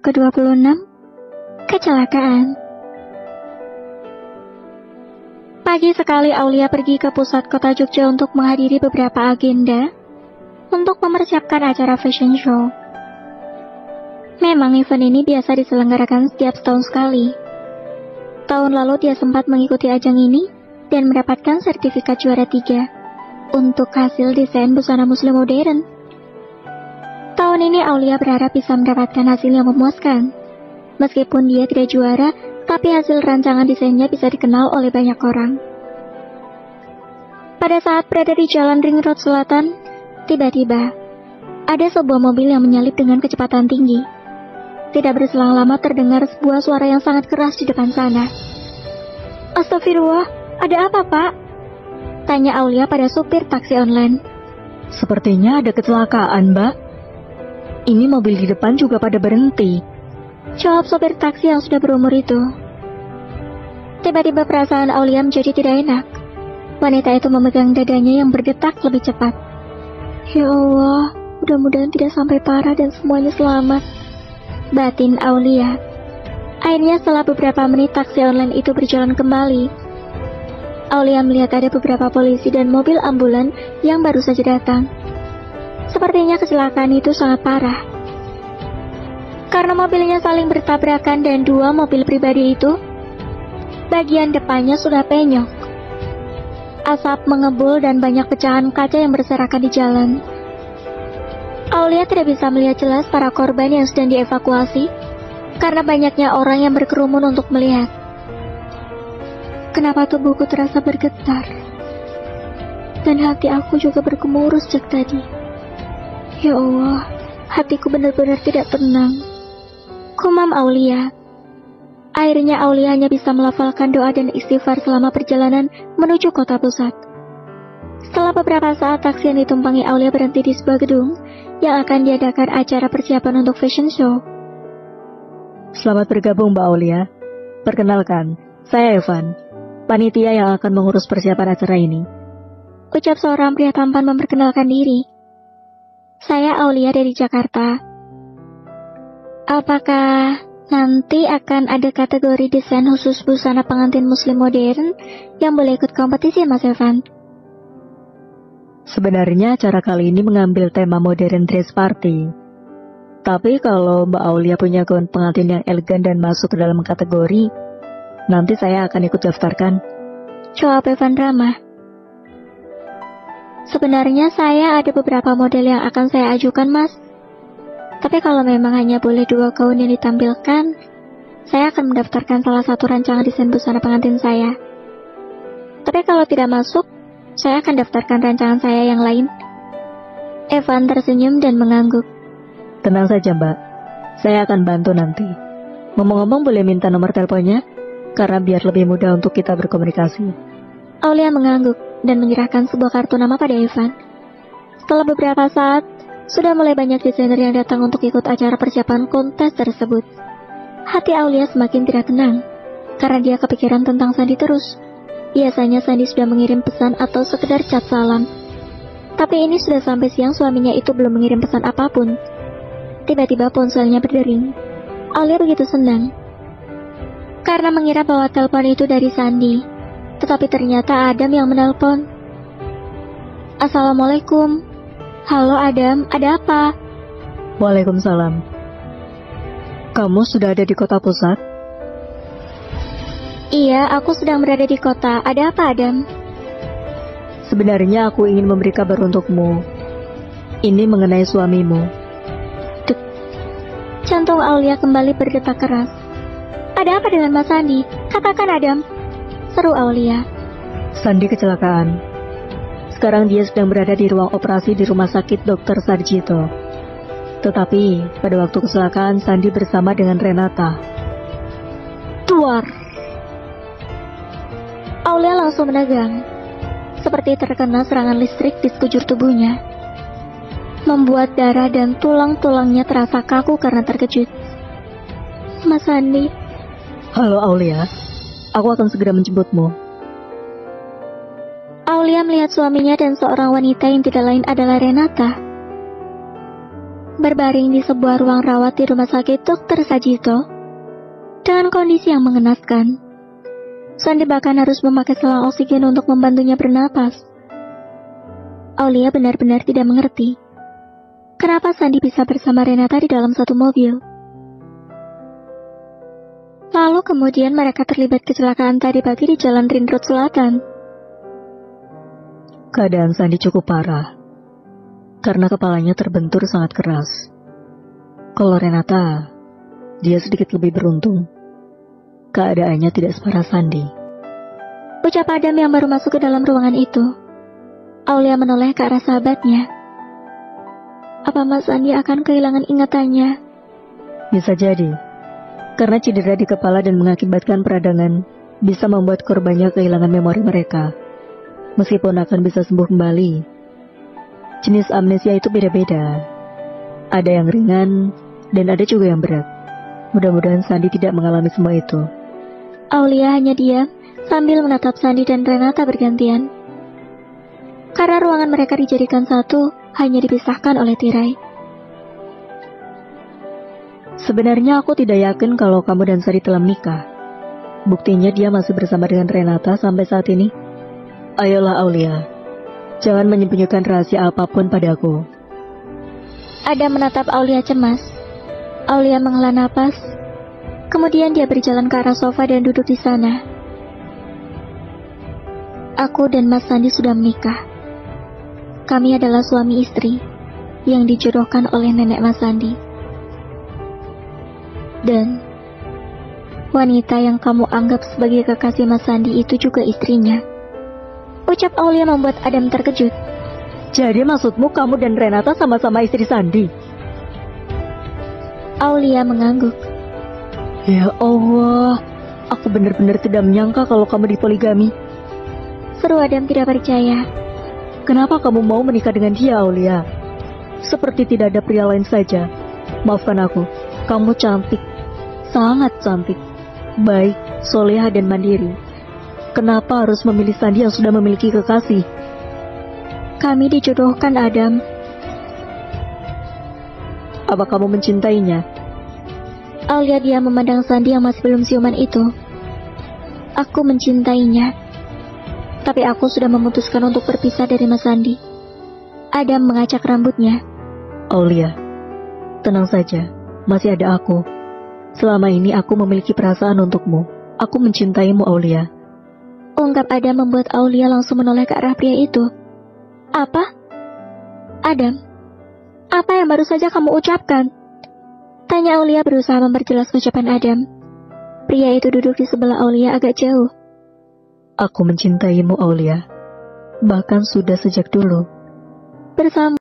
Bab ke-26, Kecelakaan. Pagi sekali Aulia pergi ke pusat kota Jogja untuk menghadiri beberapa agenda untuk mempersiapkan acara fashion show. Memang event ini biasa diselenggarakan setiap setahun sekali. Tahun lalu dia sempat mengikuti ajang ini dan mendapatkan sertifikat juara 3 untuk hasil desain busana muslim modern. Tahun ini Aulia berharap bisa mendapatkan hasil yang memuaskan. Meskipun dia tidak juara, tapi hasil rancangan desainnya bisa dikenal oleh banyak orang. Pada saat berada di jalan Ring Road Selatan, tiba-tiba ada sebuah mobil yang menyalip dengan kecepatan tinggi. Tidak berselang lama terdengar sebuah suara yang sangat keras di depan sana. "Astagfirullah, ada apa, Pak?" tanya Aulia pada supir taksi online. "Sepertinya ada kecelakaan, Mbak. Ini mobil di depan juga pada berhenti," jawab sopir taksi yang sudah berumur itu. Tiba-tiba perasaan Aulia menjadi tidak enak. Wanita itu memegang dadanya yang berdetak lebih cepat. "Ya Allah, mudah-mudahan tidak sampai parah dan semuanya selamat," batin Aulia. Akhirnya setelah beberapa menit taksi online itu berjalan kembali. Aulia melihat ada beberapa polisi dan mobil ambulan yang baru saja datang. Sepertinya kecelakaan itu sangat parah. Karena mobilnya saling bertabrakan dan dua mobil pribadi itu, bagian depannya sudah penyok. Asap mengebul dan banyak pecahan kaca yang berserakan di jalan. Aulia tidak bisa melihat jelas para korban yang sedang dievakuasi karena banyaknya orang yang berkerumun untuk melihat. Kenapa tubuhku terasa bergetar? Dan hati aku juga bergemuruh sejak tadi. Ya Allah, hatiku benar-benar tidak tenang, kumam Aulia. Akhirnya Aulia hanya bisa melafalkan doa dan istighfar selama perjalanan menuju kota pusat. Setelah beberapa saat taksi yang ditumpangi Aulia berhenti di sebuah gedung yang akan diadakan acara persiapan untuk fashion show. "Selamat bergabung, Mbak Aulia. Perkenalkan, saya Evan, panitia yang akan mengurus persiapan acara ini," ucap seorang pria tampan memperkenalkan diri. "Saya Aulia dari Jakarta. Apakah nanti akan ada kategori desain khusus busana pengantin muslim modern yang boleh ikut kompetisi, Mas Evan?" "Sebenarnya acara kali ini mengambil tema modern dress party. Tapi kalau Mbak Aulia punya gaun pengantin yang elegan dan masuk ke dalam kategori, nanti saya akan ikut daftarkan," jawab Evan ramah. "Sebenarnya saya ada beberapa model yang akan saya ajukan, Mas. Tapi kalau memang hanya boleh 2 gaun yang ditampilkan, saya akan mendaftarkan salah satu rancangan desain busana pengantin saya. Tapi kalau tidak masuk, saya akan daftarkan rancangan saya yang lain." Evan tersenyum dan mengangguk. "Tenang saja, Mbak. Saya akan bantu nanti. Ngomong-ngomong, boleh minta nomor teleponnya? Karena biar lebih mudah untuk kita berkomunikasi." Aulia mengangguk dan menyerahkan sebuah kartu nama pada Evan. Setelah beberapa saat, sudah mulai banyak desainer yang datang untuk ikut acara persiapan kontes tersebut. Hati Aulia semakin tidak tenang, karena dia kepikiran tentang Sandi terus. Biasanya Sandi sudah mengirim pesan atau sekedar chat salam. Tapi ini sudah sampai siang suaminya itu belum mengirim pesan apapun. Tiba-tiba ponselnya berdering. Aulia begitu senang, karena mengira bahwa telepon itu dari Sandi. Tetapi ternyata Adam yang menelpon. "Assalamualaikum." "Halo Adam, ada apa?" "Waalaikumsalam. Kamu sudah ada di kota pusat?" "Iya, aku sedang berada di kota. Ada apa, Adam?" "Sebenarnya aku ingin memberi kabar untukmu. Ini mengenai suamimu." Duk. Jantung Aulia kembali berdetak keras. "Ada apa dengan Mas Sandi? Katakan, Adam," seru Aulia. "Sandi kecelakaan. Sekarang dia sedang berada di ruang operasi di rumah sakit Dr. Sarjito. Tetapi pada waktu kecelakaan Sandi bersama dengan Renata." Tuar. Aulia langsung menegang, seperti terkena serangan listrik di sekujur tubuhnya, membuat darah dan tulang-tulangnya terasa kaku karena terkejut. "Mas Sandi." "Halo Aulia, aku akan segera menjemputmu." Aulia melihat suaminya dan seorang wanita yang tidak lain adalah Renata. berbaring di sebuah ruang rawat di rumah sakit Dr. Sajito dengan kondisi yang mengenaskan. Sandi bahkan harus memakai selang oksigen untuk membantunya bernapas. Aulia benar-benar tidak mengerti kenapa Sandi bisa bersama Renata di dalam satu mobil. Lalu kemudian mereka terlibat kecelakaan tadi pagi di Jalan Ring Road Selatan. Keadaan Sandi cukup parah karena kepalanya terbentur sangat keras. Kalau Renata, dia sedikit lebih beruntung. Keadaannya tidak separah Sandi. Ucap Adam yang baru masuk ke dalam ruangan itu. Aulia menoleh ke arah sahabatnya. Apa Mas Sandi akan kehilangan ingatannya? Bisa jadi, karena cedera di kepala dan mengakibatkan peradangan bisa membuat korbannya kehilangan memori mereka. Meskipun akan bisa sembuh kembali, jenis amnesia itu beda-beda. Ada yang ringan, dan ada juga yang berat. Mudah-mudahan Sandi tidak mengalami semua itu. Aulia hanya diam sambil menatap Sandi dan Renata bergantian. Karena ruangan mereka dijadikan satu, hanya dipisahkan oleh tirai. Sebenarnya aku tidak yakin kalau kamu dan Sandi telah menikah. Buktinya dia masih bersama dengan Renata sampai saat ini. Ayolah Aulia, jangan menyembunyikan rahasia apapun padaku. Adam menatap Aulia cemas. Aulia menghela napas. Kemudian dia berjalan ke arah sofa dan duduk di sana. Aku dan Mas Sandi sudah menikah. Kami adalah suami istri yang dijodohkan oleh nenek Mas Sandi. Dan wanita yang kamu anggap sebagai kekasih Mas Sandi itu juga istrinya. Ucap Aulia membuat Adam terkejut. Jadi maksudmu kamu dan Renata sama-sama istri Sandi? Aulia mengangguk. Ya Allah, aku benar-benar tidak menyangka kalau kamu dipoligami. Seru Adam tidak percaya. Kenapa kamu mau menikah dengan dia, Aulia? Seperti tidak ada pria lain saja. Maafkan aku, kamu cantik, sangat cantik, baik, soleha dan mandiri. Kenapa harus memilih Sandi yang sudah memiliki kekasih? Kami dijodohkan, Adam. Apa kamu mencintainya? Aulia dia memandang Sandi yang masih belum siuman itu. Aku mencintainya. Tapi aku sudah memutuskan untuk berpisah dari Mas Sandi. Adam mengacak rambutnya. Aulia, tenang saja, masih ada aku. Selama ini aku memiliki perasaan untukmu. Aku mencintaimu, Aulia. Ungkap Adam membuat Aulia langsung menoleh ke arah pria itu. Apa? Adam, apa yang baru saja kamu ucapkan? Tanya Aulia berusaha memperjelas ucapan Adam. Pria itu duduk di sebelah Aulia agak jauh. Aku mencintaimu, Aulia. Bahkan sudah sejak dulu. Bersama